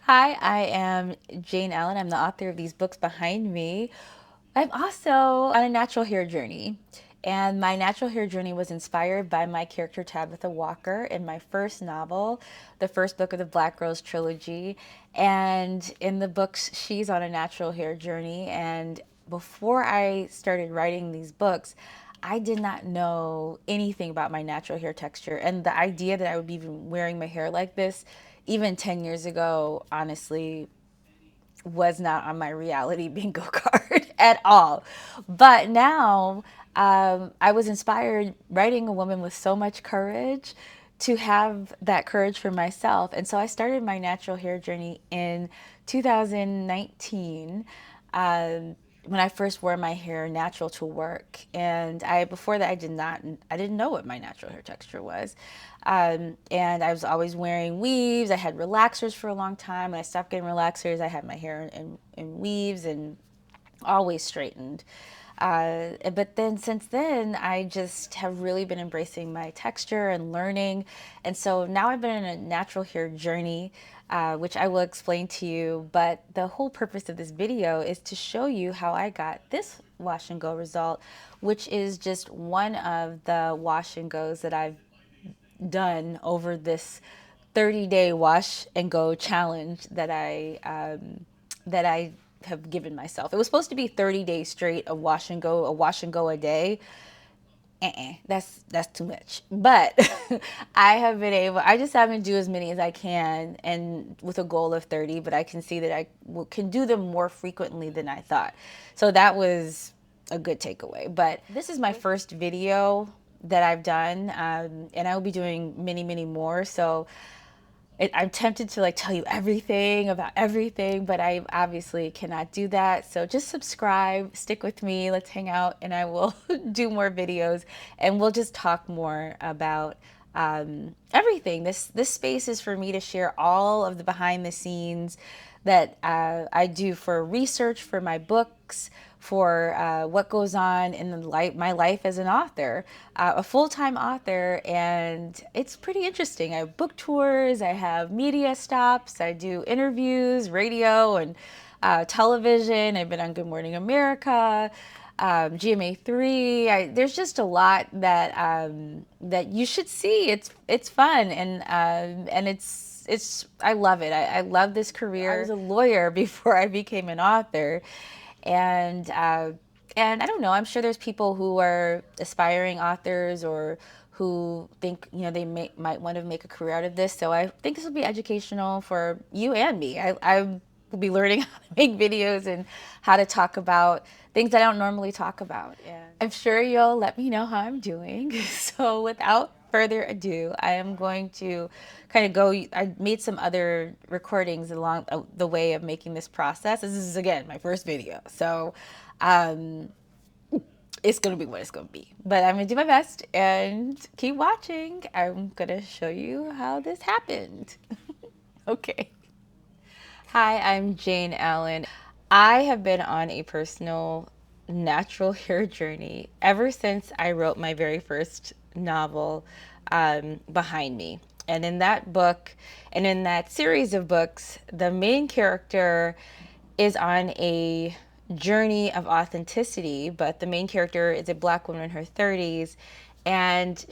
Hi, I am Jane Allen. I'm the author of these books behind me. I'm also on a natural hair journey. And my natural hair journey was inspired by my character Tabitha Walker in my first novel, the first book of the Black Rose trilogy. And in the books, she's on a natural hair journey. And before I started writing these books, I did not know anything about my natural hair texture. And the idea that I would be even wearing my hair like this, even 10 years ago, honestly, was not on my reality bingo card at all. But now I was inspired writing a woman with so much courage to have that courage for myself. And so I started my natural hair journey in 2019. When I first wore my hair natural to work, and before that I didn't know what my natural hair texture was, and I was always wearing weaves. I had relaxers for a long time. When I stopped getting relaxers, I had my hair in weaves and always straightened. But then since then, I just have really been embracing my texture and learning. And so now I've been in a natural hair journey, which I will explain to you. But the whole purpose of this video is to show you how I got this wash and go result, which is just one of the wash and goes that I've done over this 30-day wash and go challenge that I have given myself. It was supposed to be 30 days straight of a wash and go a day. That's too much. But I just haven't do as many as I can, and with a goal of 30, but I can see that can do them more frequently than I thought. So that was a good takeaway. But this is my first video that I've done, and I will be doing many, many more. So I'm tempted to like tell you everything about everything, but I obviously cannot do that. So just subscribe, stick with me, let's hang out, and I will do more videos, and we'll just talk more about everything. This space is for me to share all of the behind the scenes that I do for research for my books, for what goes on in my life as an author, a full-time author, and it's pretty interesting. I have book tours, I have media stops, I do interviews, radio, and television. I've been on Good Morning America, GMA3. There's just a lot that you should see. It's fun, and it's I love it. I love this career. I was a lawyer before I became an author, and and I don't know. I'm sure there's people who are aspiring authors or who think they might want to make a career out of this. So I think this will be educational for you and me. I will be learning how to make videos and how to talk about things I don't normally talk about. And I'm sure you'll let me know how I'm doing. So without further ado, I am going to kind of go. I made some other recordings along the way of making this process. This is, again, my first video. So it's going to be what it's going to be. But I'm going to do my best and keep watching. I'm going to show you how this happened. Okay. Hi, I'm Jane Allen. I have been on a personal natural hair journey ever since I wrote my very first novel, Behind Me. And in that book, and in that series of books, the main character is on a journey of authenticity, but the main character is a Black woman in her 30s, and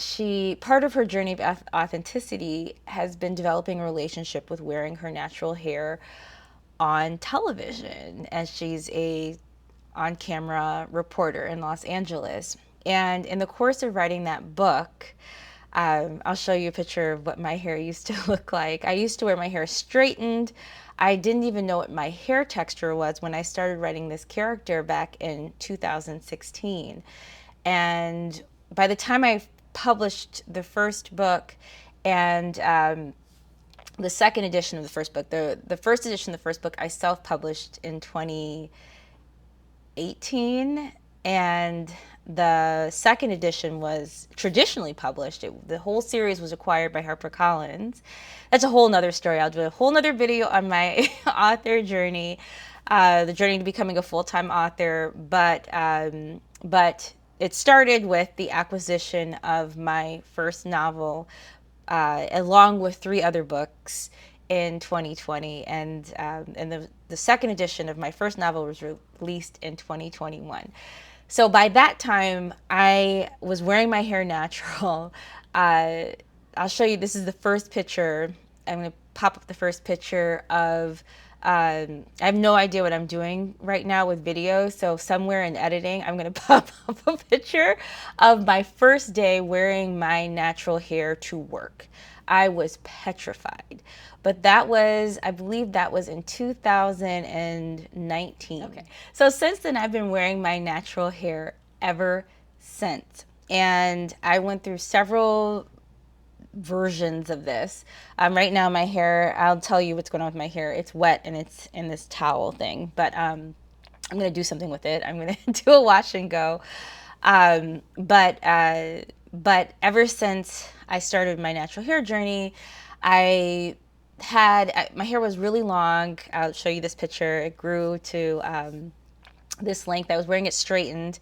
part of her journey of authenticity has been developing a relationship with wearing her natural hair on television, and she's a on-camera reporter in Los Angeles. And in the course of writing that book, I'll show you a picture of what my hair used to look like. I used to wear my hair straightened. I didn't even know what my hair texture was when I started writing this character back in 2016. And by the time I published the first book and the second edition of the first book, the first edition of the first book I self-published in 2018, and the second edition was traditionally published. The whole series was acquired by HarperCollins. That's a whole nother story. I'll do a whole nother video on my author journey, the journey to becoming a full-time author. But it started with the acquisition of my first novel, along with 3 other books in 2020, and the second edition of my first novel was released in 2021. So by that time, I was wearing my hair natural. I'll show you. This is the first picture. I'm going to pop up the first picture of. I have no idea what I'm doing right now with video, so somewhere in editing, I'm going to pop up a picture of my first day wearing my natural hair to work. I was petrified. But that was, I believe that was in 2019. Okay. So since then, I've been wearing my natural hair ever since. And I went through several versions of this. Right now, my hair, I'll tell you what's going on with my hair. It's wet and it's in this towel thing, but I'm going to do something with it. I'm going to do a wash and go. But ever since I started my natural hair journey, my hair was really long. I'll show you this picture. It grew to this length. I was wearing it straightened,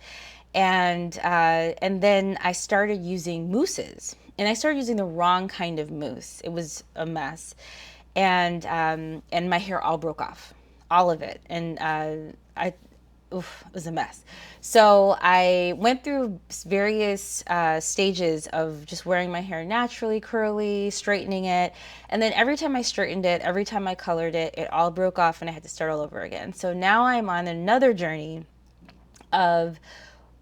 and then I started using mousses, and I started using the wrong kind of mousse. It was a mess, and my hair all broke off, all of it, and it was a mess. So I went through various stages of just wearing my hair naturally, curly, straightening it. And then every time I straightened it, every time I colored it, it all broke off and I had to start all over again. So now I'm on another journey of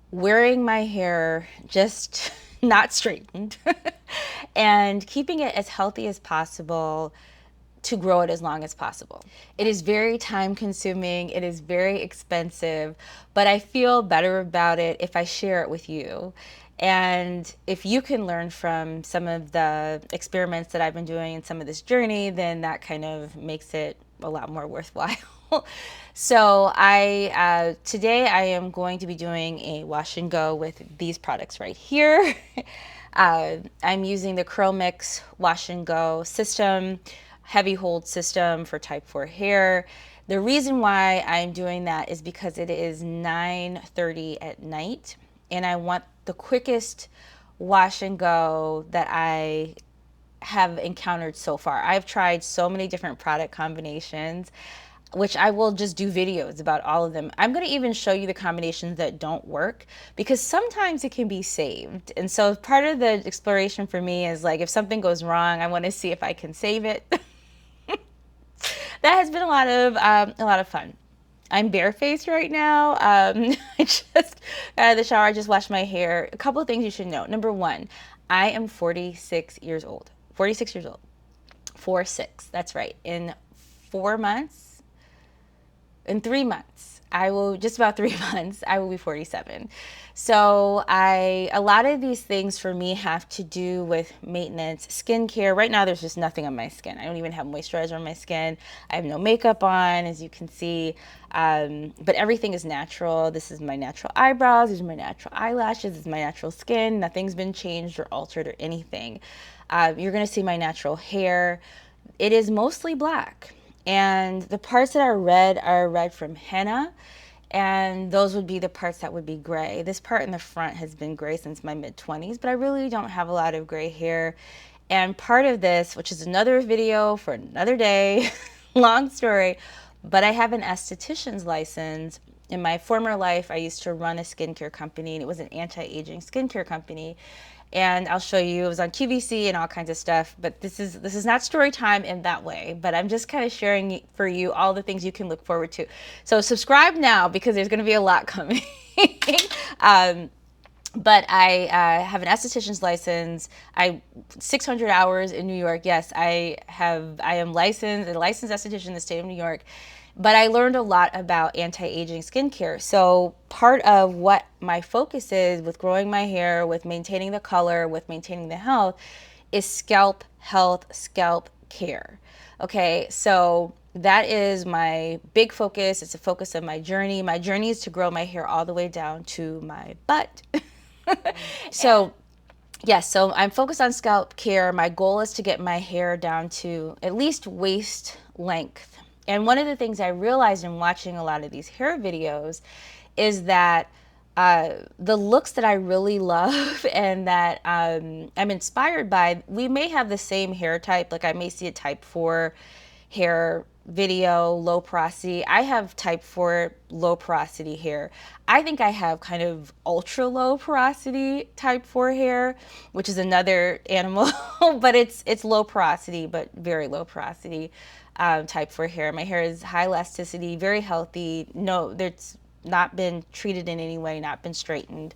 wearing my hair just not straightened and keeping it as healthy as possible to grow it as long as possible. It is very time consuming, it is very expensive, but I feel better about it if I share it with you. And if you can learn from some of the experiments that I've been doing in some of this journey, then that kind of makes it a lot more worthwhile. So today I am going to be doing a wash and go with these products right here. I'm using the CurlMix wash and go system, heavy hold system for type 4 hair. The reason why I'm doing that is because it is 9:30 at night and I want the quickest wash and go that I have encountered so far. I've tried so many different product combinations, which I will just do videos about all of them. I'm going to even show you the combinations that don't work because sometimes it can be saved. And so part of the exploration for me is like if something goes wrong, I want to see if I can save it. That has been a lot of fun. I'm barefaced right now. I just out of the shower. I just washed my hair. A couple of things you should know. Number one, I am 46 years old. 46 years old. 46. That's right. In 4 months, in 3 months, I will just about 3 months. I will be 47. So a lot of these things for me have to do with maintenance, skincare. Right now, there's just nothing on my skin. I don't even have moisturizer on my skin. I have no makeup on, as you can see. But everything is natural. This is my natural eyebrows. These are my natural eyelashes. This is my natural skin. Nothing's been changed or altered or anything. You're going to see my natural hair. It is mostly black. And the parts that are red from henna. And those would be the parts that would be gray. This part in the front has been gray since my mid-20s, but I really don't have a lot of gray hair. And part of this, which is another video for another day, long story, but I have an esthetician's license. In my former life, I used to run a skincare company, and it was an anti-aging skincare company. And I'll show you, it was on QVC and all kinds of stuff, but this is not story time in that way, but I'm just kind of sharing for you all the things you can look forward to. So subscribe now because there's going to be a lot coming. But I have an esthetician's license. 600 hours in New York. Yes, I am licensed, a licensed esthetician in the state of New York. But I learned a lot about anti-aging skincare. So part of what my focus is with growing my hair, with maintaining the color, with maintaining the health, is scalp health, scalp care. Okay, so that is my big focus. It's a focus of my journey. My journey is to grow my hair all the way down to my butt. So yes, so I'm focused on scalp care. My goal is to get my hair down to at least waist length. And one of the things I realized in watching a lot of these hair videos is that the looks that I really love and that I'm inspired by, we may have the same hair type. Like I may see a type 4 hair video, low porosity. I have type 4 low porosity hair. I think I have kind of ultra low porosity type 4 hair, which is another animal, but it's low porosity, but very low porosity type 4 hair. My hair is high elasticity, very healthy. No, there's not been treated in any way, not been straightened.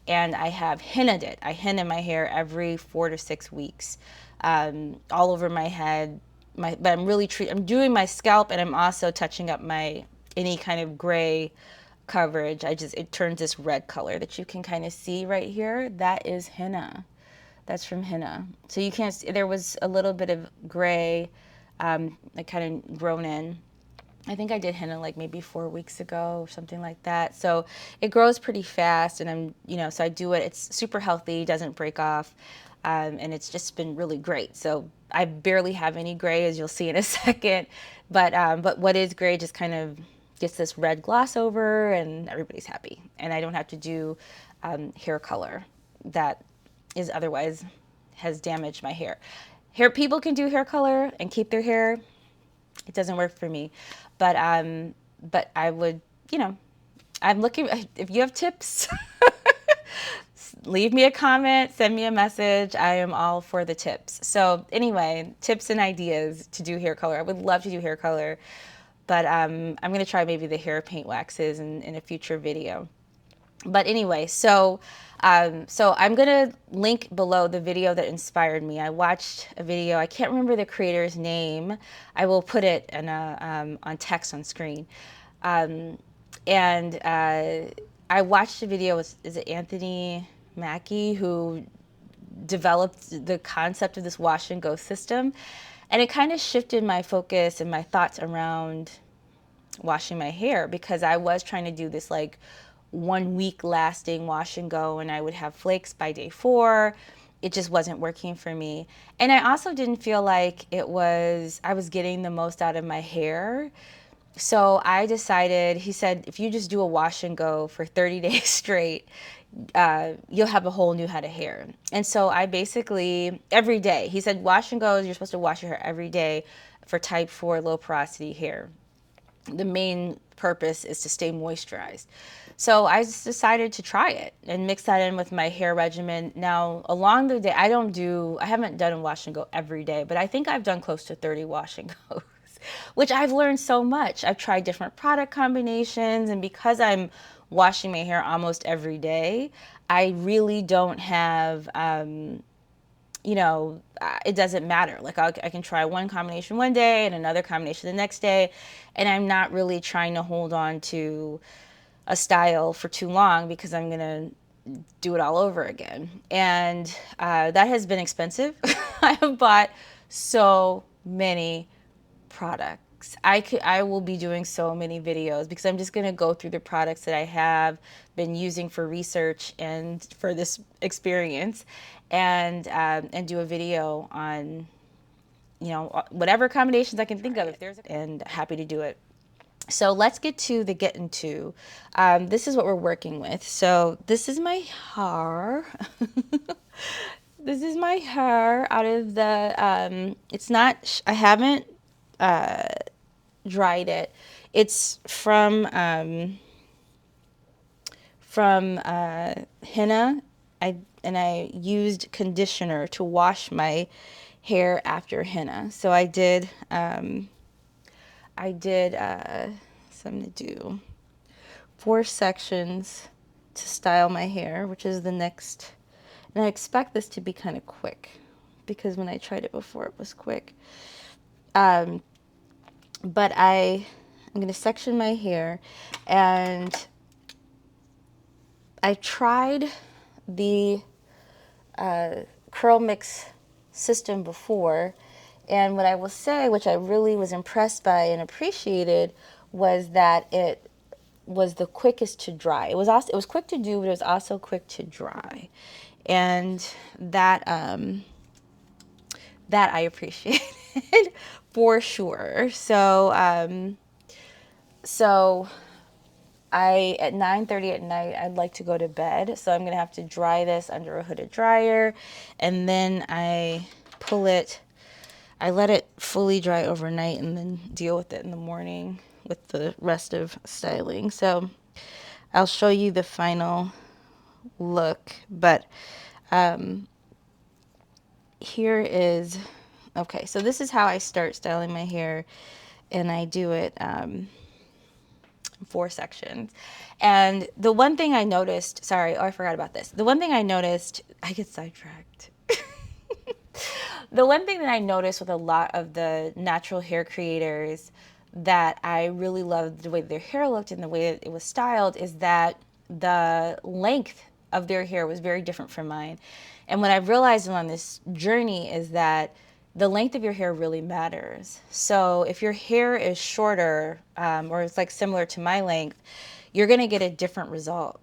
And I have hennaed it. I henna my hair every 4 to 6 weeks, all over my head. But I'm doing my scalp, and I'm also touching up my any kind of gray coverage. It turns this red color that you can kind of see right here. That is henna. That's from henna. So you can't see, there was a little bit of gray, like kind of grown in. I think I did henna like maybe 4 weeks ago or something like that. So it grows pretty fast, and so I do it. It's super healthy, doesn't break off, and it's just been really great. So I barely have any gray, as you'll see in a second, but what is gray just kind of gets this red gloss over, and everybody's happy. And I don't have to do hair color that is otherwise has damaged my hair. People can do hair color and keep their hair. It doesn't work for me, but I would, I'm looking. If you have tips, leave me a comment, send me a message. I am all for the tips. So anyway, tips and ideas to do hair color. I would love to do hair color, but I'm gonna try maybe the hair paint waxes in a future video. But anyway, so I'm gonna link below the video that inspired me. I watched a video. I can't remember the creator's name. I will put it in on text on screen. I watched a video. Is it Anthony Mackie who developed the concept of this wash and go system, and it kind of shifted my focus and my thoughts around washing my hair, because I was trying to do this like 1 week lasting wash and go, and I would have flakes by day 4. It just wasn't working for me. And I also didn't feel like I was getting the most out of my hair. So I decided, he said, if you just do a wash and go for 30 days straight, you'll have a whole new head of hair. And so I basically, every day, he said, wash and go, you're supposed to wash your hair every day for type 4 low porosity hair. The main purpose is to stay moisturized. So I just decided to try it and mix that in with my hair regimen. Now, along the day, I haven't done a wash and go every day, but I think I've done close to 30 wash and goes, which I've learned so much. I've tried different product combinations, and because I'm washing my hair almost every day, I really don't have, it doesn't matter. Like I can try one combination one day and another combination the next day, and I'm not really trying to hold on to a style for too long, because I'm gonna do it all over again. And that has been expensive. I have bought so many products. I will be doing so many videos, because I'm just gonna go through the products that I have been using for research and for this experience, and do a video on whatever combinations I can think of. And happy to do it. So let's get to the get into. This is what we're working with. So this is my hair. This is my hair out of the, it's not, I haven't dried it. It's from henna. I used conditioner to wash my hair after henna. So I did, so I'm going to do 4 sections to style my hair, which is the next. And I expect this to be kind of quick, because when I tried it before, it was quick. But I'm going to section my hair, and I tried the CurlMix system before, and what I will say, which I really was impressed by and appreciated, was that it was the quickest to dry. It was quick to do, but it was also quick to dry, and that I appreciated for sure. So at 9:30 at night, I'd like to go to bed. So I'm going to have to dry this under a hooded dryer. And then I pull it, I let it fully dry overnight and then deal with it in the morning with the rest of styling. So I'll show you the final look. But here is, okay, so this is how I start styling my hair. And I do it 4 sections. And the one thing I noticed, sorry, oh, I forgot about this. The one thing I noticed, I get sidetracked. The one thing that I noticed with a lot of the natural hair creators that I really loved the way their hair looked and the way that it was styled is that the length of their hair was very different from mine. And what I've realized on this journey is that the length of your hair really matters. So if your hair is shorter, or it's like similar to my length, you're going to get a different result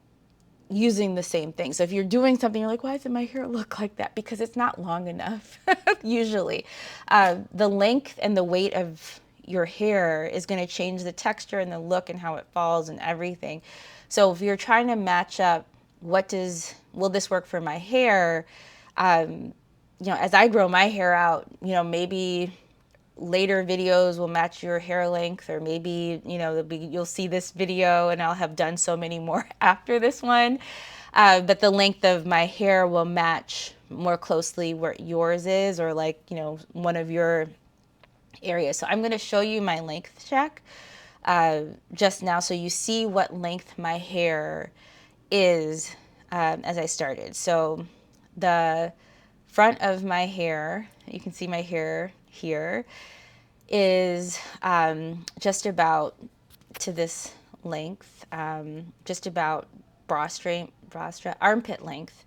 using the same thing. So if you're doing something, you're like, why doesn't my hair look like that? Because it's not long enough, usually. The length and the weight of your hair is going to change the texture and the look and how it falls and everything. So if you're trying to match up, will this work for my hair? As I grow my hair out, maybe later videos will match your hair length, or maybe, you'll see this video and I'll have done so many more after this one. But the length of my hair will match more closely where yours is, or like, one of your areas. So I'm going to show you my length check just now so you see what length my hair is as I started. So the front of my hair, you can see my hair here, is just about to this length, just about bra strap, armpit length,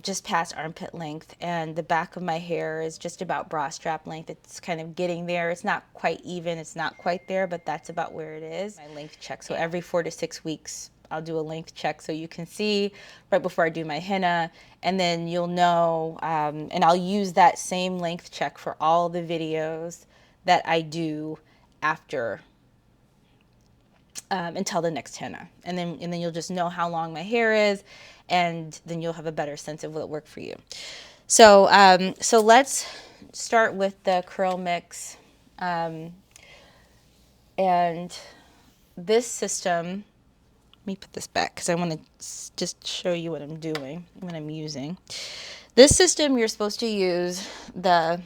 just past armpit length. And the back of my hair is just about bra strap length. It's kind of getting there. It's not quite even. It's not quite there, but that's about where it is. My length check. So every 4 to 6 weeks, I'll do a length check so you can see right before I do my henna, and then you'll know, and I'll use that same length check for all the videos that I do after until the next henna, and then you'll just know how long my hair is, and then you'll have a better sense of what worked for you. So so let's start with the CurlMix, and this system. Let me put this back because I want to just show you what I'm doing, what I'm using. This system, you're supposed to use the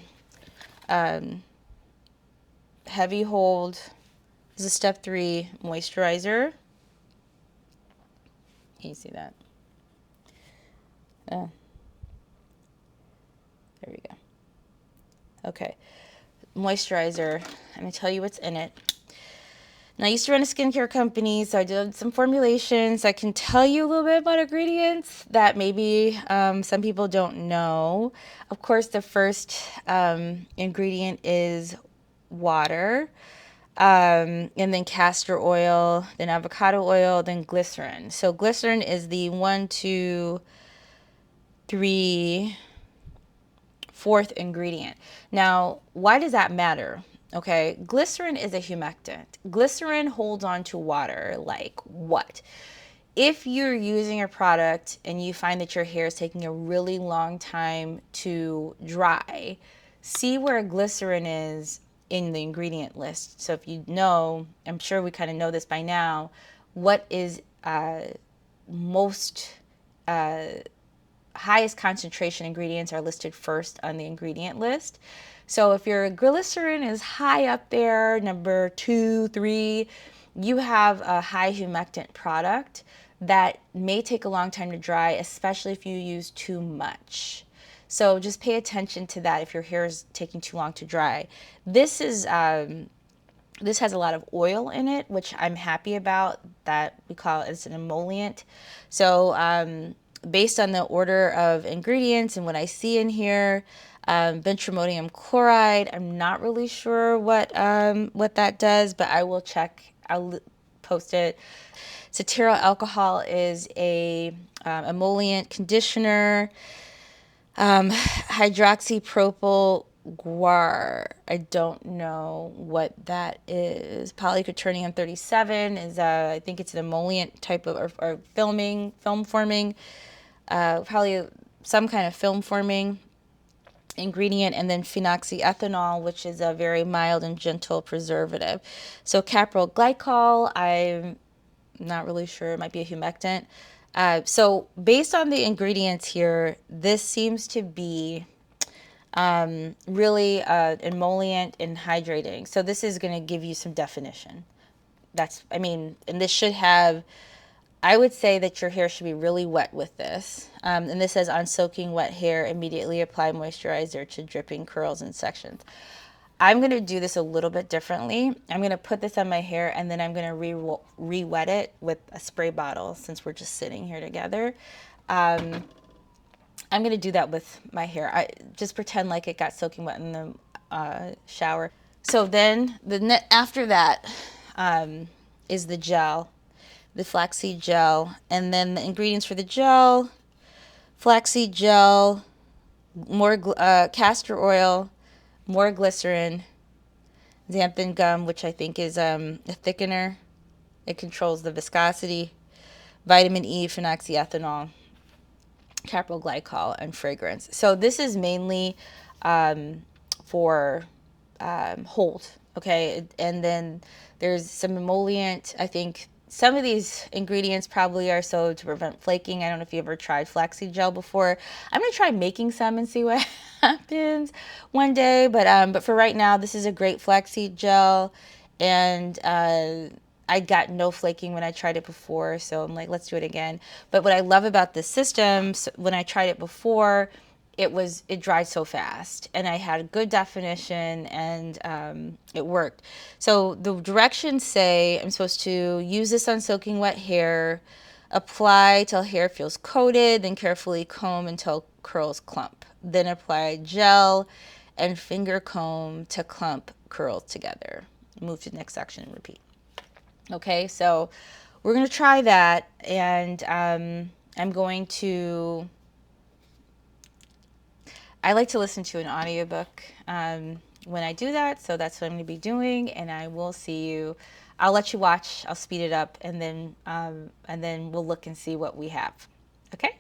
heavy hold. This is step 3 moisturizer. Can you see that? There we go. Okay, moisturizer. I'm gonna tell you what's in it. And I used to run a skincare company, so I did some formulations. I can tell you a little bit about ingredients that maybe some people don't know. Of course, the first ingredient is water, and then castor oil, then avocado oil, then glycerin. So glycerin is the 1, 2, 3, 4th ingredient. Now, why does that matter? Okay, glycerin is a humectant. Glycerin holds on to water like what? If you're using a product and you find that your hair is taking a really long time to dry, see where glycerin is in the ingredient list. So if you know, I'm sure we kind of know this by now, what is most highest concentration ingredients are listed first on the ingredient list. So if your glycerin is high up there, number 2, 3, you have a high humectant product that may take a long time to dry, especially if you use too much. So just pay attention to that if your hair is taking too long to dry. This has a lot of oil in it, which I'm happy about. That we call it, it's an emollient. So based on the order of ingredients and what I see in here, bentrimonium chloride, I'm not really sure what that does, but I will check. I'll post it. Cetearyl alcohol is a emollient conditioner. Hydroxypropyl guar. I don't know what that is. Polyquaternium 37 is, I think it's an emollient type of, or film forming, probably some kind of film forming ingredient, and then phenoxyethanol, which is a very mild and gentle preservative. So caprol glycol, I'm not really sure, it might be a humectant. So based on the ingredients here, this seems to be really emollient and hydrating. So this is going to give you some definition. And this should have, I would say that your hair should be really wet with this. And this says, on soaking wet hair, immediately apply moisturizer to dripping curls and sections. I'm going to do this a little bit differently. I'm going to put this on my hair, and then I'm going to re-wet it with a spray bottle, since we're just sitting here together. I'm going to do that with my hair. I just pretend like it got soaking wet in the shower. So then after that is the gel, the flaxseed gel. And then the ingredients for the gel: flaxseed gel, more castor oil, more glycerin, xanthan gum, which I think is a thickener. It controls the viscosity, vitamin E, phenoxyethanol, caprol glycol, and fragrance. So this is mainly for hold, okay? And then there's some emollient. I think some of these ingredients probably are so to prevent flaking. I don't know if you ever tried flaxseed gel before. I'm gonna try making some and see what happens one day. But for right now, this is a great flaxseed gel, and I got no flaking when I tried it before, so I'm like, let's do it again. But what I love about this system, when I tried it before, it dried so fast, and I had good definition, and it worked. So the directions say I'm supposed to use this on soaking wet hair, apply till hair feels coated, then carefully comb until curls clump. Then apply gel and finger comb to clump curls together. Move to the next section and repeat. Okay, so we're going to try that, and I'm going to, I like to listen to an audiobook when I do that, so that's what I'm going to be doing, and I will see you. I'll let you watch, I'll speed it up, and then we'll look and see what we have. Okay?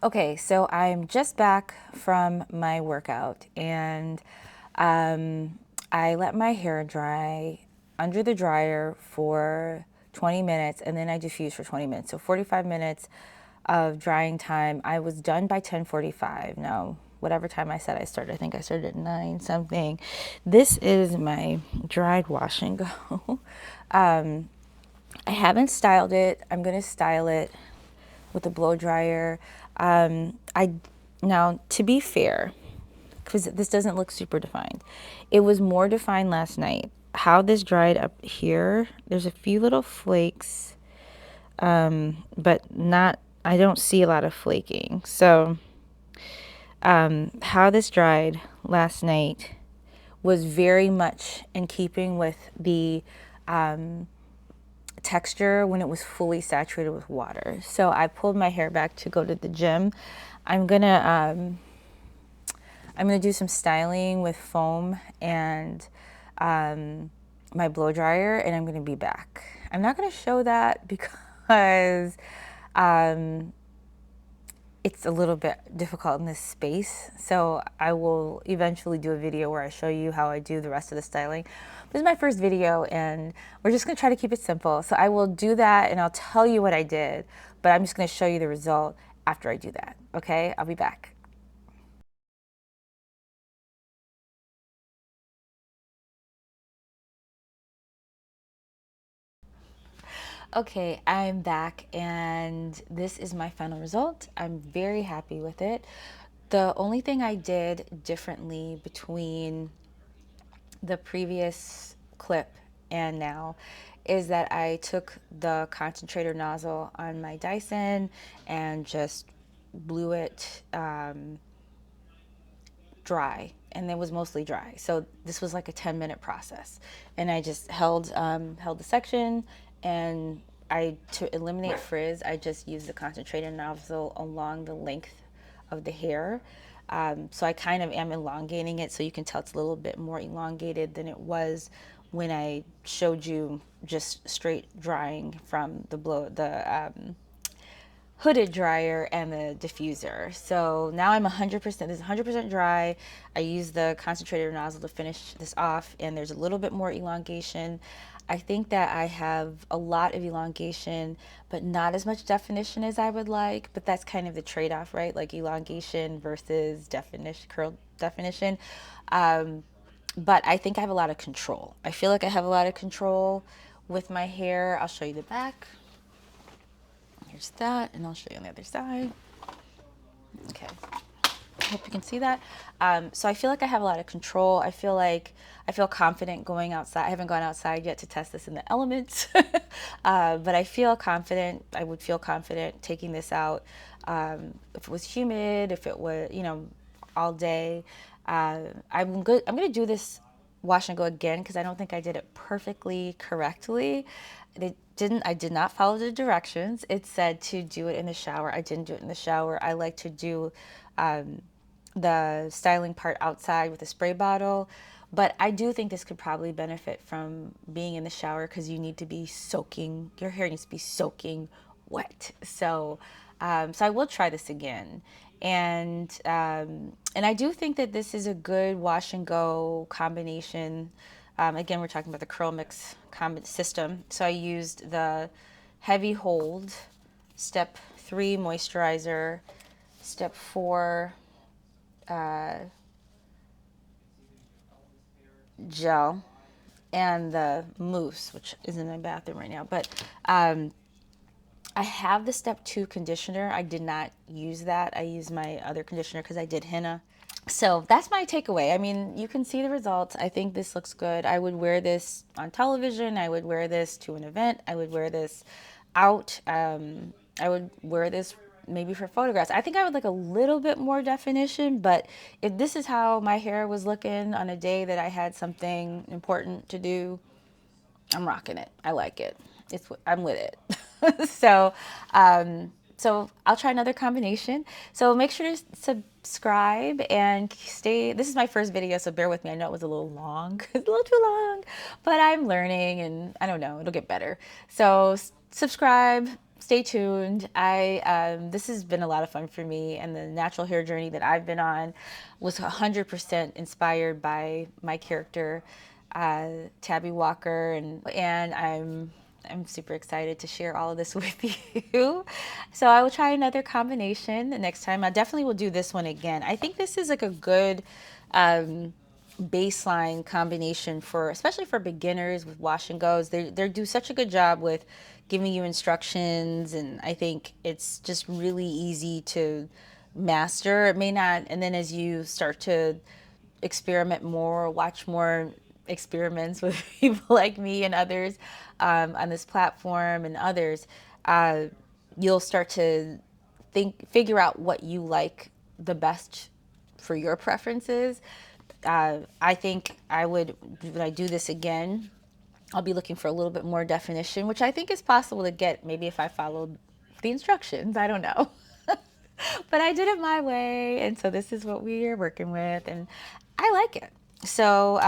Okay, so I'm just back from my workout and I let my hair dry under the dryer for 20 minutes and then I diffuse for 20 minutes. So 45 minutes of drying time. I was done by 10:45. Now, whatever time I said I started, I think I started at 9 something. This is my dried wash and go. I haven't styled it. I'm going to style it with a blow dryer. I now, to be fair, because this doesn't look super defined, it was more defined last night. How this dried up here, there's a few little flakes, but not. I don't see a lot of flaking. So, how this dried last night was very much in keeping with the texture when it was fully saturated with water. So I pulled my hair back to go to the gym. I'm gonna do some styling with foam and my blow dryer, and I'm gonna be back. I'm not gonna show that because it's a little bit difficult in this space. So I will eventually do a video where I show you how I do the rest of the styling. This is my first video and we're just gonna try to keep it simple. So I will do that and I'll tell you what I did, but I'm just gonna show you the result after I do that, okay? I'll be back. Okay, I'm back and this is my final result. I'm very happy with it. The only thing I did differently between the previous clip and now is that I took the concentrator nozzle on my Dyson and just blew it dry, and it was mostly dry. So this was like a 10-minute process, and I just held the section, and to eliminate frizz, I just used the concentrated nozzle along the length of the hair. So I kind of am elongating it, so you can tell it's a little bit more elongated than it was when I showed you just straight drying from the hooded dryer and the diffuser. So now I'm 100%, this is 100% dry. I use the concentrator nozzle to finish this off, and there's a little bit more elongation. I think that I have a lot of elongation, but not as much definition as I would like, but that's kind of the trade-off, right? Like elongation versus definition, curl definition. But I think I have a lot of control. I feel like I have a lot of control with my hair. I'll show you the back. Here's that, and I'll show you on the other side. Okay, I hope you can see that. So I feel like I have a lot of control. I feel confident going outside. I haven't gone outside yet to test this in the elements, but I feel confident. I would feel confident taking this out if it was humid, if it was, all day. I'm good. I'm gonna do this wash and go again because I don't think I did it perfectly correctly. I did not follow the directions. It said to do it in the shower. I didn't do it in the shower. I like to do the styling part outside with a spray bottle. But I do think this could probably benefit from being in the shower because you need to be soaking, your hair needs to be soaking wet. So I will try this again. And I do think that this is a good wash and go combination. Again, we're talking about the CurlMix system. So I used the heavy hold, step 3 moisturizer, step 4 gel, and the mousse, which is in my bathroom right now. But I have the step 2 conditioner. I did not use that. I used my other conditioner because I did henna. So that's my takeaway. I mean, you can see the results. I think this looks good. I would wear this on television. I would wear this to an event. I would wear this out. I would wear this maybe for photographs. I think I would like a little bit more definition, but if this is how my hair was looking on a day that I had something important to do, I'm rocking it. I like it. I'm with it. So I'll try another combination. So make sure to subscribe and stay. This is my first video, so bear with me. I know it was a little long, it's a little too long, but I'm learning and I don't know, it'll get better. So subscribe, stay tuned. This has been a lot of fun for me, and the natural hair journey that I've been on was 100% inspired by my character, Tabby Walker, and I'm super excited to share all of this with you. So I will try another combination the next time. I definitely will do this one again. I think this is like a good baseline combination for, especially for beginners with wash and goes. They do such a good job with giving you instructions, and I think it's just really easy to master. It may not, and then as you start to experiment more, watch more experiments with people like me and others on this platform and others, you'll start to figure out what you like the best for your preferences. I think when I do this again, I'll be looking for a little bit more definition, which I think is possible to get maybe if I followed the instructions. I don't know. But I did it my way, and so this is what we are working with, and I like it. So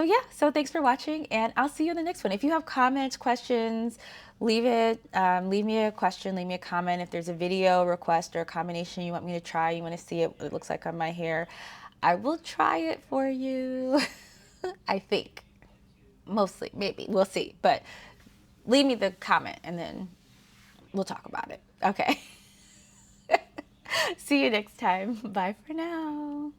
yeah, so thanks for watching, and I'll see you in the next one. If you have comments, questions, leave me a question, leave me a comment. If there's a video request or a combination you want me to try, you want to see it looks like on my hair, I will try it for you. I think. Mostly, maybe. We'll see. But leave me the comment, and then we'll talk about it. Okay. See you next time. Bye for now.